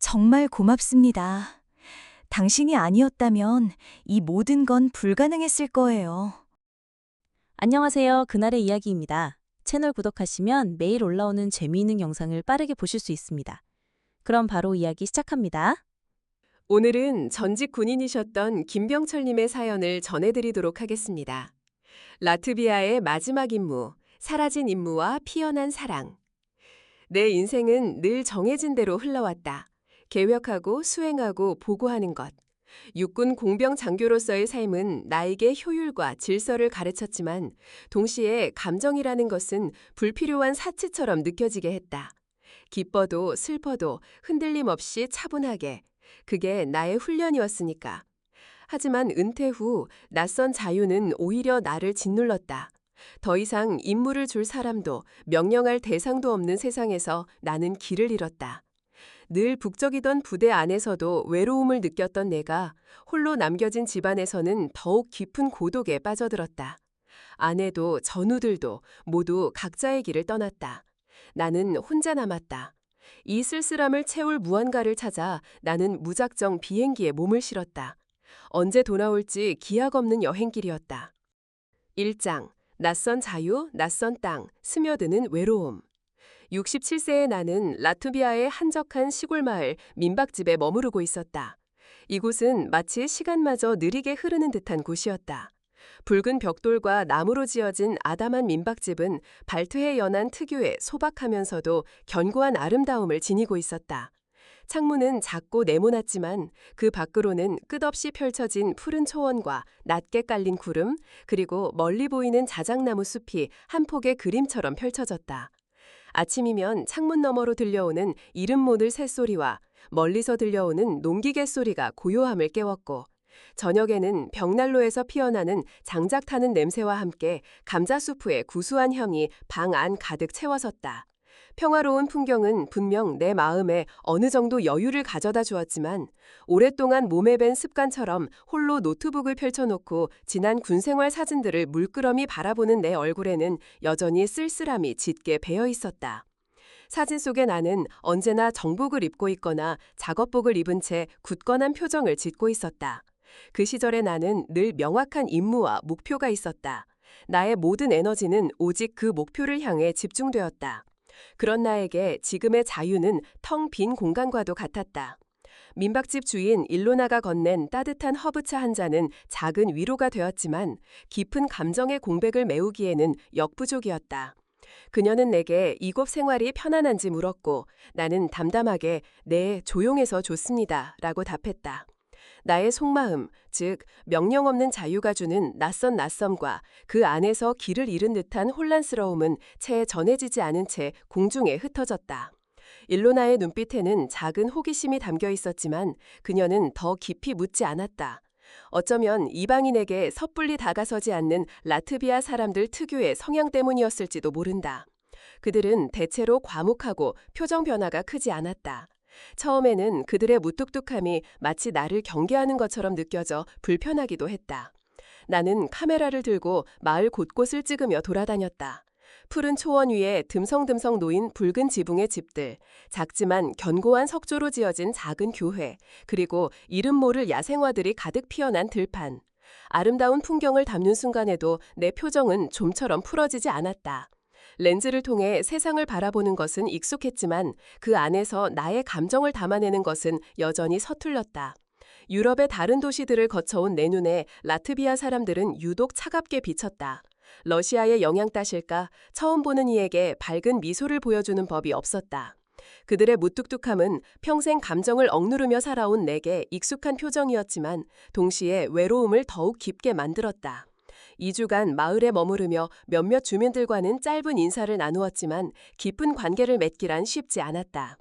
정말 고맙습니다. 당신이 아니었다면 이 모든 건 불가능했을 거예요. 안녕하세요. 그날의 이야기입니다. 채널 구독하시면 매일 올라오는 재미있는 영상을 빠르게 보실 수 있습니다. 그럼 바로 이야기 시작합니다. 오늘은 전직 군인이셨던 김병철님의 사연을 전해드리도록 하겠습니다. 라트비아의 마지막 임무, 사라진 임무와 피어난 사랑. 내 인생은 늘 정해진 대로 흘러왔다. 계획하고 수행하고 보고하는 것. 육군 공병 장교로서의 삶은 나에게 효율과 질서를 가르쳤지만 동시에 감정이라는 것은 불필요한 사치처럼 느껴지게 했다. 기뻐도 슬퍼도 흔들림 없이 차분하게. 그게 나의 훈련이었으니까. 하지만 은퇴 후 낯선 자유는 오히려 나를 짓눌렀다. 더 이상 임무를 줄 사람도 명령할 대상도 없는 세상에서 나는 길을 잃었다. 늘 북적이던 부대 안에서도 외로움을 느꼈던 내가 홀로 남겨진 집안에서는 더욱 깊은 고독에 빠져들었다. 아내도 전우들도 모두 각자의 길을 떠났다. 나는 혼자 남았다. 이 쓸쓸함을 채울 무언가를 찾아 나는 무작정 비행기에 몸을 실었다. 언제 돌아올지 기약 없는 여행길이었다. 1장. 낯선 자유, 낯선 땅, 스며드는 외로움. 67세의 나는 라트비아의 한적한 시골 마을 민박집에 머무르고 있었다. 이곳은 마치 시간마저 느리게 흐르는 듯한 곳이었다. 붉은 벽돌과 나무로 지어진 아담한 민박집은 발트해 연한 특유의 소박하면서도 견고한 아름다움을 지니고 있었다. 창문은 작고 네모났지만 그 밖으로는 끝없이 펼쳐진 푸른 초원과 낮게 깔린 구름, 그리고 멀리 보이는 자작나무 숲이 한 폭의 그림처럼 펼쳐졌다. 아침이면 창문 너머로 들려오는 이름 모를 새소리와 멀리서 들려오는 농기계 소리가 고요함을 깨웠고, 저녁에는 벽난로에서 피어나는 장작 타는 냄새와 함께 감자수프의 구수한 향이 방 안 가득 채워섰다. 평화로운 풍경은 분명 내 마음에 어느 정도 여유를 가져다 주었지만 오랫동안 몸에 밴 습관처럼 홀로 노트북을 펼쳐놓고 지난 군생활 사진들을 물끄러미 바라보는 내 얼굴에는 여전히 쓸쓸함이 짙게 배어 있었다. 사진 속의 나는 언제나 정복을 입고 있거나 작업복을 입은 채 굳건한 표정을 짓고 있었다. 그 시절의 나는 늘 명확한 임무와 목표가 있었다. 나의 모든 에너지는 오직 그 목표를 향해 집중되었다. 그런 나에게 지금의 자유는 텅 빈 공간과도 같았다. 민박집 주인 일로나가 건넨 따뜻한 허브차 한 잔은 작은 위로가 되었지만 깊은 감정의 공백을 메우기에는 역부족이었다. 그녀는 내게 이곳 생활이 편안한지 물었고 나는 담담하게 네, 조용해서 좋습니다 라고 답했다. 나의 속마음, 즉 명령 없는 자유가 주는 낯섦과 그 안에서 길을 잃은 듯한 혼란스러움은 채 전해지지 않은 채 공중에 흩어졌다. 일로나의 눈빛에는 작은 호기심이 담겨 있었지만 그녀는 더 깊이 묻지 않았다. 어쩌면 이방인에게 섣불리 다가서지 않는 라트비아 사람들 특유의 성향 때문이었을지도 모른다. 그들은 대체로 과묵하고 표정 변화가 크지 않았다. 처음에는 그들의 무뚝뚝함이 마치 나를 경계하는 것처럼 느껴져 불편하기도 했다. 나는 카메라를 들고 마을 곳곳을 찍으며 돌아다녔다. 푸른 초원 위에 듬성듬성 놓인 붉은 지붕의 집들, 작지만 견고한 석조로 지어진 작은 교회, 그리고 이름 모를 야생화들이 가득 피어난 들판. 아름다운 풍경을 담는 순간에도 내 표정은 좀처럼 풀어지지 않았다. 렌즈를 통해 세상을 바라보는 것은 익숙했지만 그 안에서 나의 감정을 담아내는 것은 여전히 서툴렀다. 유럽의 다른 도시들을 거쳐온 내 눈에 라트비아 사람들은 유독 차갑게 비쳤다. 러시아의 영향 따실까 처음 보는 이에게 밝은 미소를 보여주는 법이 없었다. 그들의 무뚝뚝함은 평생 감정을 억누르며 살아온 내게 익숙한 표정이었지만 동시에 외로움을 더욱 깊게 만들었다. 2주간 마을에 머무르며 몇몇 주민들과는 짧은 인사를 나누었지만 깊은 관계를 맺기란 쉽지 않았다.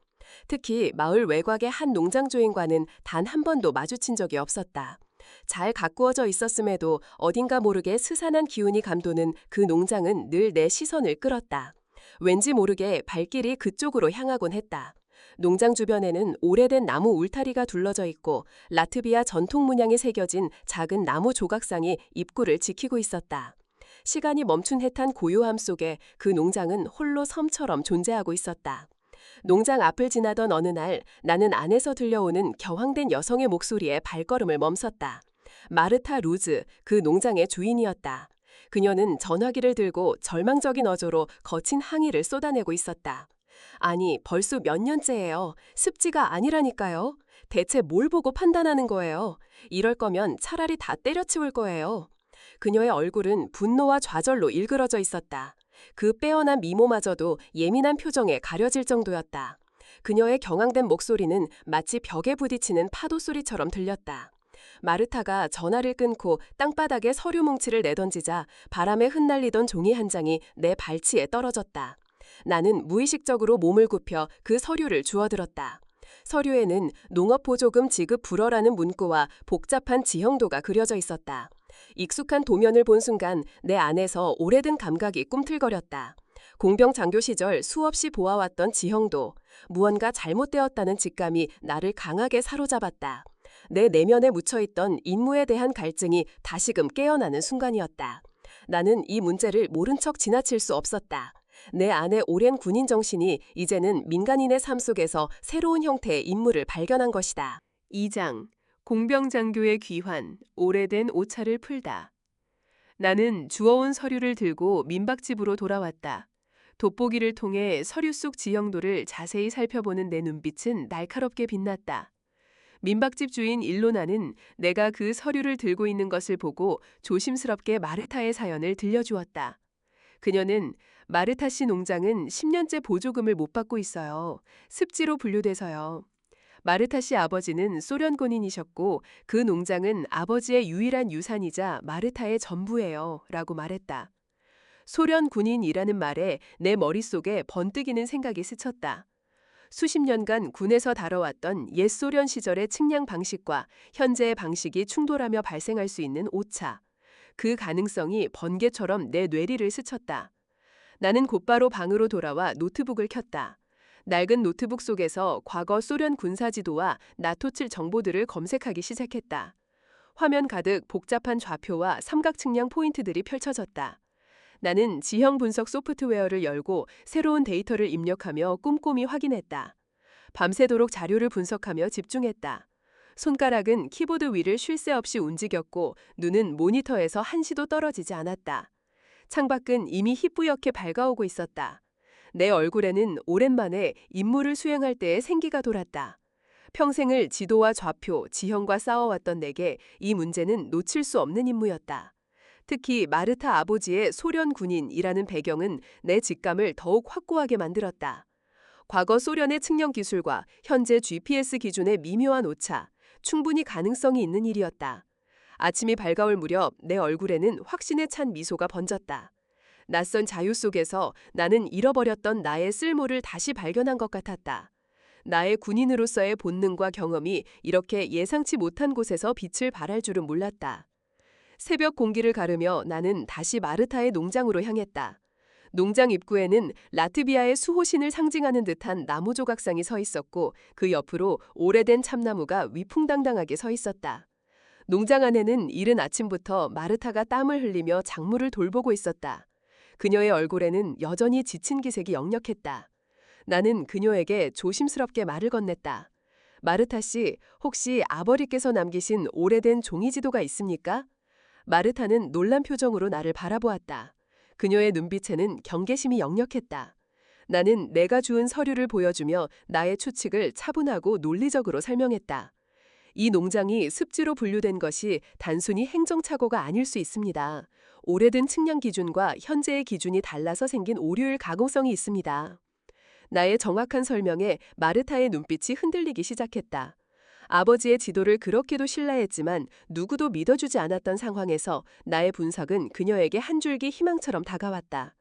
특히 마을 외곽의 한 농장 주인과는 단 한 번도 마주친 적이 없었다. 잘 가꾸어져 있었음에도 어딘가 모르게 스산한 기운이 감도는 그 농장은 늘 내 시선을 끌었다. 왠지 모르게 발길이 그쪽으로 향하곤 했다. 농장 주변에는 오래된 나무 울타리가 둘러져 있고 라트비아 전통 문양이 새겨진 작은 나무 조각상이 입구를 지키고 있었다. 시간이 멈춘 듯한 고요함 속에 그 농장은 홀로 섬처럼 존재하고 있었다. 농장 앞을 지나던 어느 날 나는 안에서 들려오는 겨황된 여성의 목소리에 발걸음을 멈섰다. 마르타 루즈, 그 농장의 주인이었다. 그녀는 전화기를 들고 절망적인 어조로 거친 항의를 쏟아내고 있었다. 아니, 벌써 몇 년째예요. 습지가 아니라니까요. 대체 뭘 보고 판단하는 거예요? 이럴 거면 차라리 다 때려치울 거예요. 그녀의 얼굴은 분노와 좌절로 일그러져 있었다. 그 빼어난 미모마저도 예민한 표정에 가려질 정도였다. 그녀의 경황된 목소리는 마치 벽에 부딪히는 파도 소리처럼 들렸다. 마르타가 전화를 끊고 땅바닥에 서류 뭉치를 내던지자 바람에 흩날리던 종이 한 장이 내 발치에 떨어졌다. 나는 무의식적으로 몸을 굽혀 그 서류를 주워들었다. 서류에는 농업보조금 지급 불허라는 문구와 복잡한 지형도가 그려져 있었다. 익숙한 도면을 본 순간 내 안에서 오래된 감각이 꿈틀거렸다. 공병 장교 시절 수없이 보아왔던 지형도, 무언가 잘못되었다는 직감이 나를 강하게 사로잡았다. 내 내면에 묻혀있던 임무에 대한 갈증이 다시금 깨어나는 순간이었다. 나는 이 문제를 모른 척 지나칠 수 없었다. 내 안의 오랜 군인 정신이 이제는 민간인의 삶 속에서 새로운 형태의 임무를 발견한 것이다. 2장. 공병장교의 귀환, 오래된 오차를 풀다. 나는 주워온 서류를 들고 민박집으로 돌아왔다. 돋보기를 통해 서류 속 지형도를 자세히 살펴보는 내 눈빛은 날카롭게 빛났다. 민박집 주인 일로나는 내가 그 서류를 들고 있는 것을 보고 조심스럽게 마르타의 사연을 들려주었다. 그녀는 마르타 씨 농장은 10년째 보조금을 못 받고 있어요. 습지로 분류돼서요. 마르타 씨 아버지는 소련 군인이셨고 그 농장은 아버지의 유일한 유산이자 마르타의 전부예요. 라고 말했다. 소련 군인이라는 말에 내 머릿속에 번뜩이는 생각이 스쳤다. 수십 년간 군에서 다뤄왔던 옛 소련 시절의 측량 방식과 현재의 방식이 충돌하며 발생할 수 있는 오차. 그 가능성이 번개처럼 내 뇌리를 스쳤다. 나는 곧바로 방으로 돌아와 노트북을 켰다. 낡은 노트북 속에서 과거 소련 군사지도와 나토칠 정보들을 검색하기 시작했다. 화면 가득 복잡한 좌표와 삼각 측량 포인트들이 펼쳐졌다. 나는 지형 분석 소프트웨어를 열고 새로운 데이터를 입력하며 꼼꼼히 확인했다. 밤새도록 자료를 분석하며 집중했다. 손가락은 키보드 위를 쉴 새 없이 움직였고 눈은 모니터에서 한시도 떨어지지 않았다. 창밖은 이미 희뿌옇게 밝아오고 있었다. 내 얼굴에는 오랜만에 임무를 수행할 때의 생기가 돌았다. 평생을 지도와 좌표, 지형과 싸워왔던 내게 이 문제는 놓칠 수 없는 임무였다. 특히 마르타 아버지의 소련 군인이라는 배경은 내 직감을 더욱 확고하게 만들었다. 과거 소련의 측량 기술과 현재 GPS 기준의 미묘한 오차, 충분히 가능성이 있는 일이었다. 아침이 밝아올 무렵 내 얼굴에는 확신에 찬 미소가 번졌다. 낯선 자유 속에서 나는 잃어버렸던 나의 쓸모를 다시 발견한 것 같았다. 나의 군인으로서의 본능과 경험이 이렇게 예상치 못한 곳에서 빛을 발할 줄은 몰랐다. 새벽 공기를 가르며 나는 다시 마르타의 농장으로 향했다. 농장 입구에는 라트비아의 수호신을 상징하는 듯한 나무 조각상이 서 있었고 그 옆으로 오래된 참나무가 위풍당당하게 서 있었다. 농장 안에는 이른 아침부터 마르타가 땀을 흘리며 작물을 돌보고 있었다. 그녀의 얼굴에는 여전히 지친 기색이 역력했다. 나는 그녀에게 조심스럽게 말을 건넸다. 마르타 씨, 혹시 아버지께서 남기신 오래된 종이지도가 있습니까? 마르타는 놀란 표정으로 나를 바라보았다. 그녀의 눈빛에는 경계심이 역력했다. 나는 내가 주운 서류를 보여주며 나의 추측을 차분하고 논리적으로 설명했다. 이 농장이 습지로 분류된 것이 단순히 행정착오가 아닐 수 있습니다. 오래된 측량 기준과 현재의 기준이 달라서 생긴 오류일 가능성이 있습니다. 나의 정확한 설명에 마르타의 눈빛이 흔들리기 시작했다. 아버지의 지도를 그렇게도 신뢰했지만 누구도 믿어주지 않았던 상황에서 나의 분석은 그녀에게 한 줄기 희망처럼 다가왔다.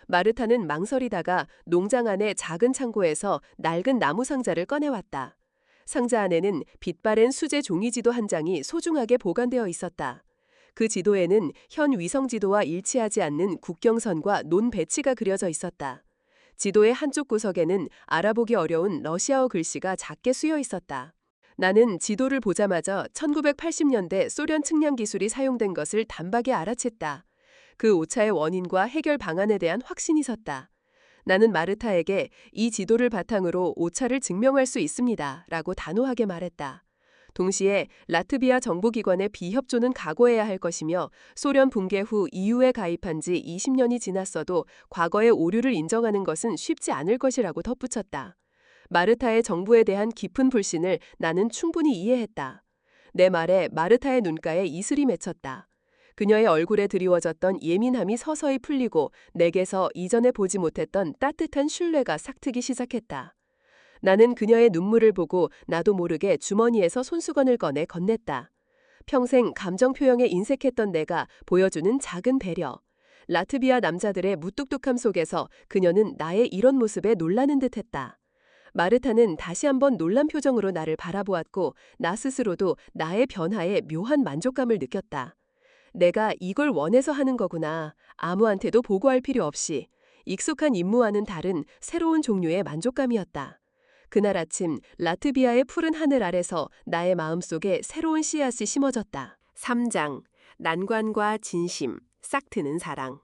마르타는 망설이다가 농장 안의 작은 창고에서 낡은 나무 상자를 꺼내왔다. 상자 안에는 빛바랜 수제 종이지도 한 장이 소중하게 보관되어 있었다. 그 지도에는 현 위성지도와 일치하지 않는 국경선과 논 배치가 그려져 있었다. 지도의 한쪽 구석에는 알아보기 어려운 러시아어 글씨가 작게 쓰여 있었다. 나는 지도를 보자마자 1980년대 소련 측량 기술이 사용된 것을 단박에 알아챘다. 그 오차의 원인과 해결 방안에 대한 확신이 섰다. 나는 마르타에게 이 지도를 바탕으로 오차를 증명할 수 있습니다. 라고 단호하게 말했다. 동시에 라트비아 정보기관의 비협조는 각오해야 할 것이며 소련 붕괴 후 EU에 가입한 지 20년이 지났어도 과거의 오류를 인정하는 것은 쉽지 않을 것이라고 덧붙였다. 마르타의 정부에 대한 깊은 불신을 나는 충분히 이해했다. 내 말에 마르타의 눈가에 이슬이 맺혔다. 그녀의 얼굴에 드리워졌던 예민함이 서서히 풀리고 내게서 이전에 보지 못했던 따뜻한 신뢰가 싹트기 시작했다. 나는 그녀의 눈물을 보고 나도 모르게 주머니에서 손수건을 꺼내 건넸다. 평생 감정 표현에 인색했던 내가 보여주는 작은 배려. 라트비아 남자들의 무뚝뚝함 속에서 그녀는 나의 이런 모습에 놀라는 듯했다. 마르타는 다시 한번 놀란 표정으로 나를 바라보았고 나 스스로도 나의 변화에 묘한 만족감을 느꼈다. 내가 이걸 원해서 하는 거구나. 아무한테도 보고할 필요 없이. 익숙한 임무와는 다른 새로운 종류의 만족감이었다. 그날 아침 라트비아의 푸른 하늘 아래서 나의 마음속에 새로운 씨앗이 심어졌다. 3장. 난관과 진심, 싹트는 사랑.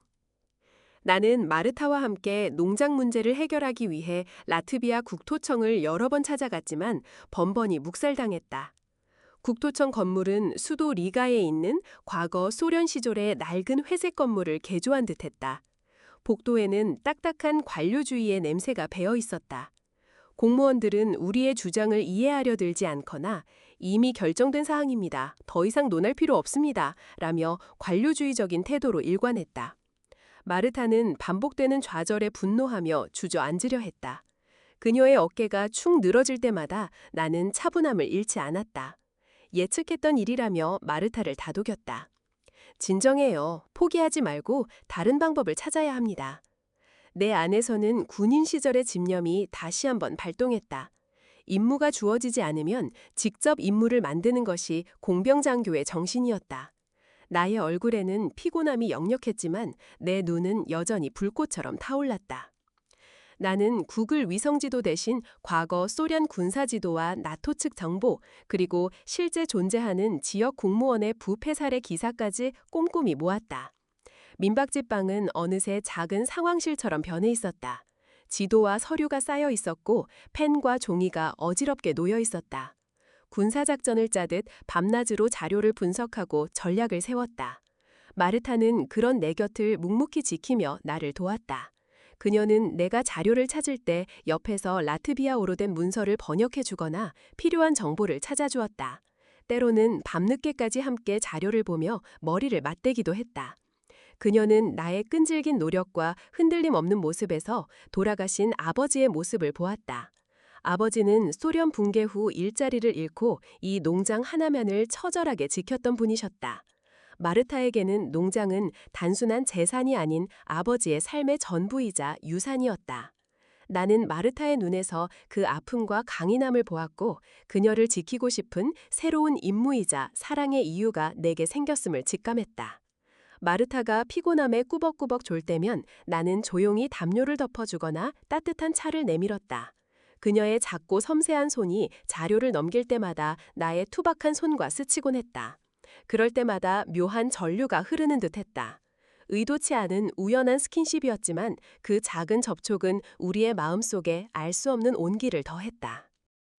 나는 마르타와 함께 농장 문제를 해결하기 위해 라트비아 국토청을 여러 번 찾아갔지만 번번이 묵살당했다. 국토청 건물은 수도 리가에 있는 과거 소련 시절의 낡은 회색 건물을 개조한 듯했다. 복도에는 딱딱한 관료주의의 냄새가 배어 있었다. 공무원들은 우리의 주장을 이해하려 들지 않거나 이미 결정된 사항입니다. 더 이상 논할 필요 없습니다. 라며 관료주의적인 태도로 일관했다. 마르타는 반복되는 좌절에 분노하며 주저앉으려 했다. 그녀의 어깨가 축 늘어질 때마다 나는 차분함을 잃지 않았다. 예측했던 일이라며 마르타를 다독였다. 진정해요. 포기하지 말고 다른 방법을 찾아야 합니다. 내 안에서는 군인 시절의 집념이 다시 한번 발동했다. 임무가 주어지지 않으면 직접 임무를 만드는 것이 공병장교의 정신이었다. 나의 얼굴에는 피곤함이 역력했지만 내 눈은 여전히 불꽃처럼 타올랐다. 나는 구글 위성지도 대신 과거 소련 군사지도와 나토 측 정보, 그리고 실제 존재하는 지역 공무원의 부패 사례 기사까지 꼼꼼히 모았다. 민박집방은 어느새 작은 상황실처럼 변해 있었다. 지도와 서류가 쌓여 있었고 펜과 종이가 어지럽게 놓여 있었다. 군사작전을 짜듯 밤낮으로 자료를 분석하고 전략을 세웠다. 마르타는 그런 내 곁을 묵묵히 지키며 나를 도왔다. 그녀는 내가 자료를 찾을 때 옆에서 라트비아어로 된 문서를 번역해 주거나 필요한 정보를 찾아주었다. 때로는 밤늦게까지 함께 자료를 보며 머리를 맞대기도 했다. 그녀는 나의 끈질긴 노력과 흔들림 없는 모습에서 돌아가신 아버지의 모습을 보았다. 아버지는 소련 붕괴 후 일자리를 잃고 이 농장 하나면을 처절하게 지켰던 분이셨다. 마르타에게는 농장은 단순한 재산이 아닌 아버지의 삶의 전부이자 유산이었다. 나는 마르타의 눈에서 그 아픔과 강인함을 보았고 그녀를 지키고 싶은 새로운 임무이자 사랑의 이유가 내게 생겼음을 직감했다. 마르타가 피곤함에 꾸벅꾸벅 졸 때면 나는 조용히 담요를 덮어주거나 따뜻한 차를 내밀었다. 그녀의 작고 섬세한 손이 자료를 넘길 때마다 나의 투박한 손과 스치곤 했다. 그럴 때마다 묘한 전류가 흐르는 듯했다. 의도치 않은 우연한 스킨십이었지만 그 작은 접촉은 우리의 마음속에 알 수 없는 온기를 더했다.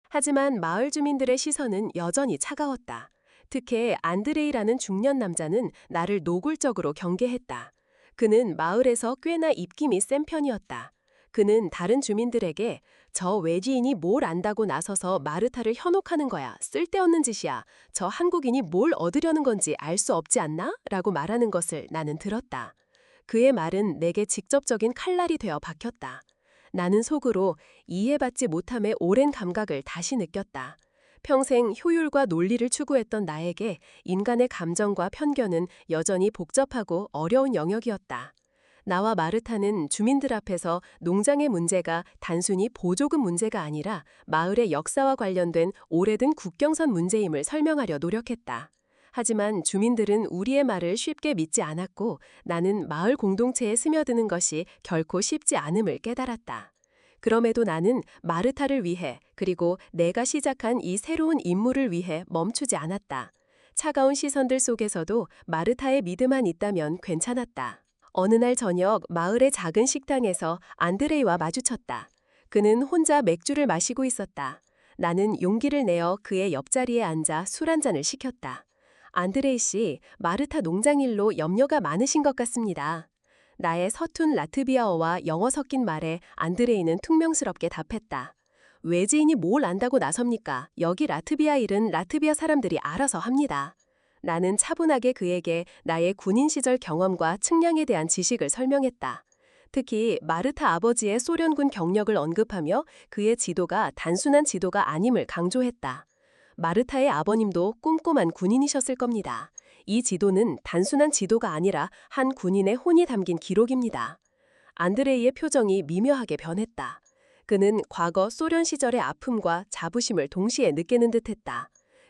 하지만 마을 주민들의 시선은 여전히 차가웠다. 특히 안드레이라는 중년 남자는 나를 노골적으로 경계했다. 그는 마을에서 꽤나 입김이 센 편이었다. 그는 다른 주민들에게 저 외지인이 뭘 안다고 나서서 마르타를 현혹하는 거야. 쓸데없는 짓이야. 저 한국인이 뭘 얻으려는 건지 알 수 없지 않나? 라고 말하는 것을 나는 들었다. 그의 말은 내게 직접적인 칼날이 되어 박혔다. 나는 속으로 이해받지 못함의 오랜 감각을 다시 느꼈다. 평생 효율과 논리를 추구했던 나에게 인간의 감정과 편견은 여전히 복잡하고 어려운 영역이었다. 나와 마르타는 주민들 앞에서 농장의 문제가 단순히 보조금 문제가 아니라 마을의 역사와 관련된 오래된 국경선 문제임을 설명하려 노력했다. 하지만 주민들은 우리의 말을 쉽게 믿지 않았고 나는 마을 공동체에 스며드는 것이 결코 쉽지 않음을 깨달았다. 그럼에도 나는 마르타를 위해 그리고 내가 시작한 이 새로운 임무를 위해 멈추지 않았다. 차가운 시선들 속에서도 마르타의 믿음만 있다면 괜찮았다. 어느 날 저녁 마을의 작은 식당에서 안드레이와 마주쳤다. 그는 혼자 맥주를 마시고 있었다. 나는 용기를 내어 그의 옆자리에 앉아 술 한 잔을 시켰다. 안드레이 씨, 마르타 농장 일로 염려가 많으신 것 같습니다. 나의 서툰 라트비아어와 영어 섞인 말에 안드레이는 퉁명스럽게 답했다. 외지인이 뭘 안다고 나섭니까? 여기 라트비아 일은 라트비아 사람들이 알아서 합니다. 나는 차분하게 그에게 나의 군인 시절 경험과 측량에 대한 지식을 설명했다. 특히 마르타 아버지의 소련군 경력을 언급하며 그의 지도가 단순한 지도가 아님을 강조했다. 마르타의 아버님도 꼼꼼한 군인이셨을 겁니다. 이 지도는 단순한 지도가 아니라 한 군인의 혼이 담긴 기록입니다. 안드레이의 표정이 미묘하게 변했다. 그는 과거 소련 시절의 아픔과 자부심을 동시에 느끼는 듯했다.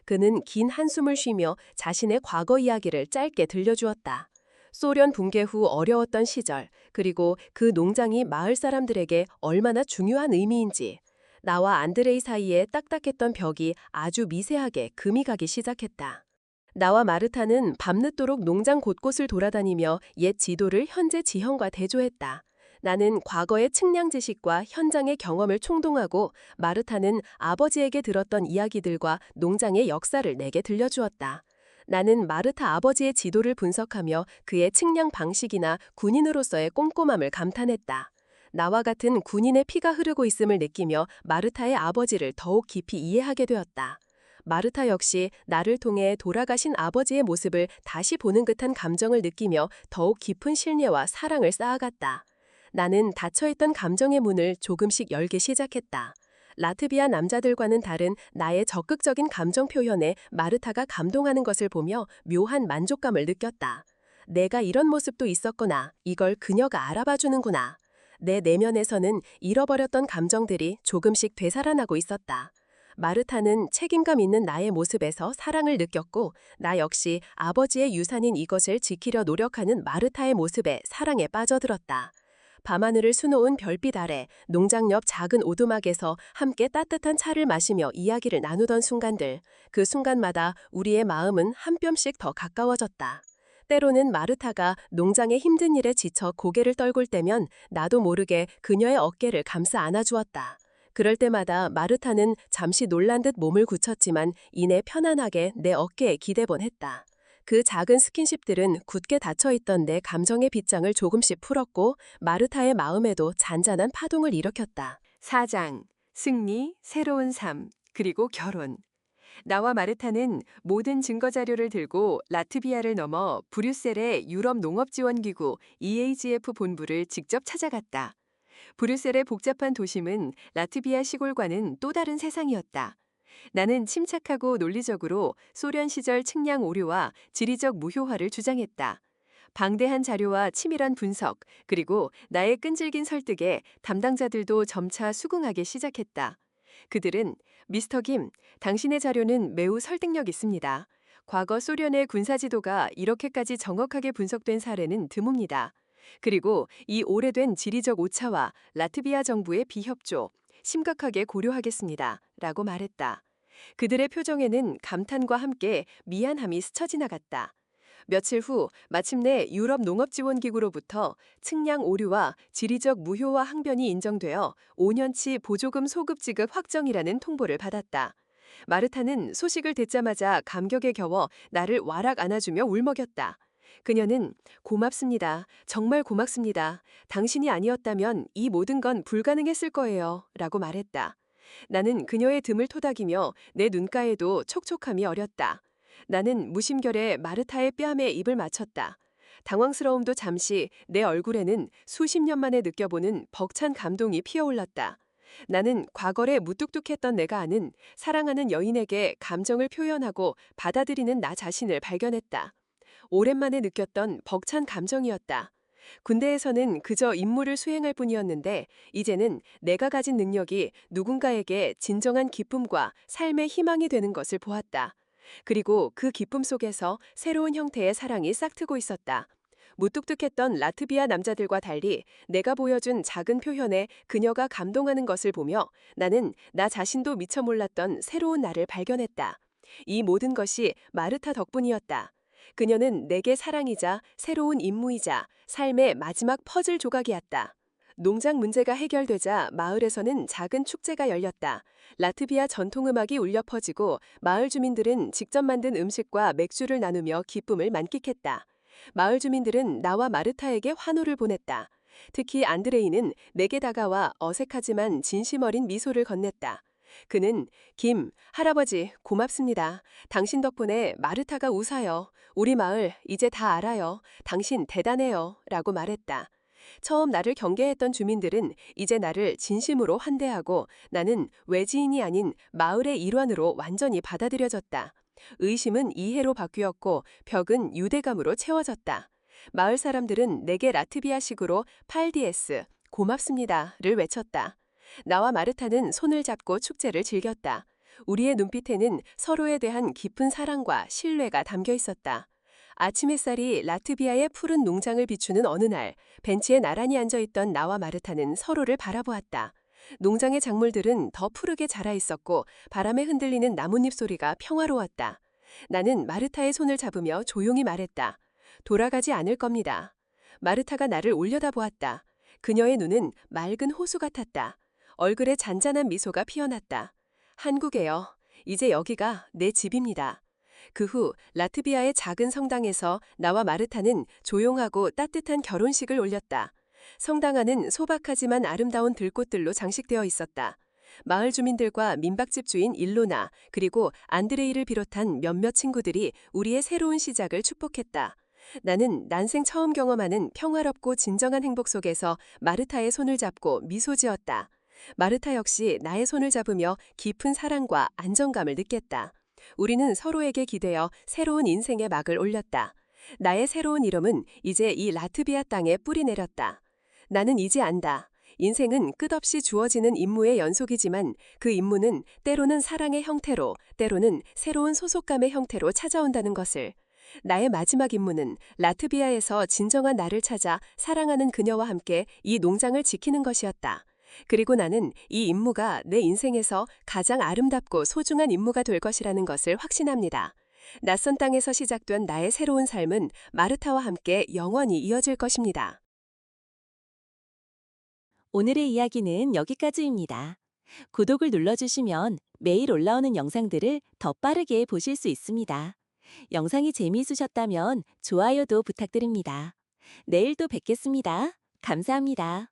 그는 긴 한숨을 쉬며 자신의 과거 이야기를 짧게 들려주었다. 소련 붕괴 후 어려웠던 시절, 그리고 그 농장이 마을 사람들에게 얼마나 중요한 의미인지, 나와 안드레이 사이에 딱딱했던 벽이 아주 미세하게 금이 가기 시작했다. 나와 마르타는 밤늦도록 농장 곳곳을 돌아다니며 옛 지도를 현재 지형과 대조했다. 나는 과거의 측량 지식과 현장의 경험을 총동하고 마르타는 아버지에게 들었던 이야기들과 농장의 역사를 내게 들려주었다. 나는 마르타 아버지의 지도를 분석하며 그의 측량 방식이나 군인으로서의 꼼꼼함을 감탄했다. 나와 같은 군인의 피가 흐르고 있음을 느끼며 마르타의 아버지를 더욱 깊이 이해하게 되었다. 마르타 역시 나를 통해 돌아가신 아버지의 모습을 다시 보는 듯한 감정을 느끼며 더욱 깊은 신뢰와 사랑을 쌓아갔다. 나는 닫혀있던 감정의 문을 조금씩 열기 시작했다. 라트비아 남자들과는 다른 나의 적극적인 감정 표현에 마르타가 감동하는 것을 보며 묘한 만족감을 느꼈다. 내가 이런 모습도 있었구나. 이걸 그녀가 알아봐주는구나. 내 내면에서는 잃어버렸던 감정들이 조금씩 되살아나고 있었다. 마르타는 책임감 있는 나의 모습에서 사랑을 느꼈고 나 역시 아버지의 유산인 이것을 지키려 노력하는 마르타의 모습에 사랑에 빠져들었다. 밤하늘을 수놓은 별빛 아래 농장 옆 작은 오두막에서 함께 따뜻한 차를 마시며 이야기를 나누던 순간들, 그 순간마다 우리의 마음은 한 뼘씩 더 가까워졌다. 때로는 마르타가 농장의 힘든 일에 지쳐 고개를 떨굴 때면 나도 모르게 그녀의 어깨를 감싸 안아주었다. 그럴 때마다 마르타는 잠시 놀란 듯 몸을 굳혔지만 이내 편안하게 내 어깨에 기대곤 했다. 그 작은 스킨십들은 굳게 닫혀있던 내 감정의 빗장을 조금씩 풀었고 마르타의 마음에도 잔잔한 파동을 일으켰다. 4장, 승리, 새로운 삶, 그리고 결혼. 나와 마르타는 모든 증거 자료를 들고 라트비아를 넘어 브뤼셀의 유럽 농업지원기구 EAGF 본부를 직접 찾아갔다. 브뤼셀의 복잡한 도심은 라트비아 시골과는 또 다른 세상이었다. 나는 침착하고 논리적으로 소련 시절 측량 오류와 지리적 무효화를 주장했다. 방대한 자료와 치밀한 분석, 그리고 나의 끈질긴 설득에 담당자들도 점차 수긍하기 시작했다. 그들은 미스터 김, 당신의 자료는 매우 설득력 있습니다. 과거 소련의 군사지도가 이렇게까지 정확하게 분석된 사례는 드뭅니다. 그리고 이 오래된 지리적 오차와 라트비아 정부의 비협조, 심각하게 고려하겠습니다. 라고 말했다. 그들의 표정에는 감탄과 함께 미안함이 스쳐 지나갔다. 며칠 후 마침내 유럽 농업지원기구로부터 측량 오류와 지리적 무효화 항변이 인정되어 5년치 보조금 소급 지급 확정이라는 통보를 받았다. 마르타는 소식을 듣자마자 감격에 겨워 나를 와락 안아주며 울먹였다. 그녀는 고맙습니다. 정말 고맙습니다. 당신이 아니었다면 이 모든 건 불가능했을 거예요. 라고 말했다. 나는 그녀의 등을 토닥이며 내 눈가에도 촉촉함이 어렸다. 나는 무심결에 마르타의 뺨에 입을 맞췄다. 당황스러움도 잠시 내 얼굴에는 수십 년 만에 느껴보는 벅찬 감동이 피어올랐다. 나는 과거에 무뚝뚝했던 내가 아는 사랑하는 여인에게 감정을 표현하고 받아들이는 나 자신을 발견했다. 오랜만에 느꼈던 벅찬 감정이었다. 군대에서는 그저 임무를 수행할 뿐이었는데 이제는 내가 가진 능력이 누군가에게 진정한 기쁨과 삶의 희망이 되는 것을 보았다. 그리고 그 기쁨 속에서 새로운 형태의 사랑이 싹트고 있었다. 무뚝뚝했던 라트비아 남자들과 달리 내가 보여준 작은 표현에 그녀가 감동하는 것을 보며 나는 나 자신도 미처 몰랐던 새로운 나를 발견했다. 이 모든 것이 마르타 덕분이었다. 그녀는 내게 사랑이자 새로운 임무이자 삶의 마지막 퍼즐 조각이었다. 농장 문제가 해결되자 마을에서는 작은 축제가 열렸다. 라트비아 전통음악이 울려 퍼지고 마을 주민들은 직접 만든 음식과 맥주를 나누며 기쁨을 만끽했다. 마을 주민들은 나와 마르타에게 환호를 보냈다. 특히 안드레이는 내게 다가와 어색하지만 진심 어린 미소를 건넸다. 그는 할아버지, 고맙습니다. 당신 덕분에 마르타가 웃어요. 우리 마을 이제 다 알아요. 당신 대단해요. 라고 말했다. 처음 나를 경계했던 주민들은 이제 나를 진심으로 환대하고 나는 외지인이 아닌 마을의 일원으로 완전히 받아들여졌다. 의심은 이해로 바뀌었고 벽은 유대감으로 채워졌다. 마을 사람들은 내게 라트비아식으로 팔디에스, 고맙습니다를 외쳤다. 나와 마르타는 손을 잡고 축제를 즐겼다. 우리의 눈빛에는 서로에 대한 깊은 사랑과 신뢰가 담겨 있었다. 아침 햇살이 라트비아의 푸른 농장을 비추는 어느 날, 벤치에 나란히 앉아있던 나와 마르타는 서로를 바라보았다. 농장의 작물들은 더 푸르게 자라 있었고 바람에 흔들리는 나뭇잎 소리가 평화로웠다. 나는 마르타의 손을 잡으며 조용히 말했다. 돌아가지 않을 겁니다. 마르타가 나를 올려다보았다. 그녀의 눈은 맑은 호수 같았다. 얼굴에 잔잔한 미소가 피어났다. 한국에요. 이제 여기가 내 집입니다. 그 후 라트비아의 작은 성당에서 나와 마르타는 조용하고 따뜻한 결혼식을 올렸다. 성당 안은 소박하지만 아름다운 들꽃들로 장식되어 있었다. 마을 주민들과 민박집 주인 일로나 그리고 안드레이를 비롯한 몇몇 친구들이 우리의 새로운 시작을 축복했다. 나는 난생 처음 경험하는 평화롭고 진정한 행복 속에서 마르타의 손을 잡고 미소 지었다. 마르타 역시 나의 손을 잡으며 깊은 사랑과 안정감을 느꼈다. 우리는 서로에게 기대어 새로운 인생의 막을 올렸다. 나의 새로운 이름은 이제 이 라트비아 땅에 뿌리 내렸다. 나는 이제 안다. 인생은 끝없이 주어지는 임무의 연속이지만 그 임무는 때로는 사랑의 형태로, 때로는 새로운 소속감의 형태로 찾아온다는 것을. 나의 마지막 임무는 라트비아에서 진정한 나를 찾아 사랑하는 그녀와 함께 이 농장을 지키는 것이었다. 그리고 나는 이 임무가 내 인생에서 가장 아름답고 소중한 임무가 될 것이라는 것을 확신합니다. 낯선 땅에서 시작된 나의 새로운 삶은 마르타와 함께 영원히 이어질 것입니다. 오늘의 이야기는 여기까지입니다. 구독을 눌러주시면 매일 올라오는 영상들을 더 빠르게 보실 수 있습니다. 영상이 재미있으셨다면 좋아요도 부탁드립니다. 내일 또 뵙겠습니다. 감사합니다.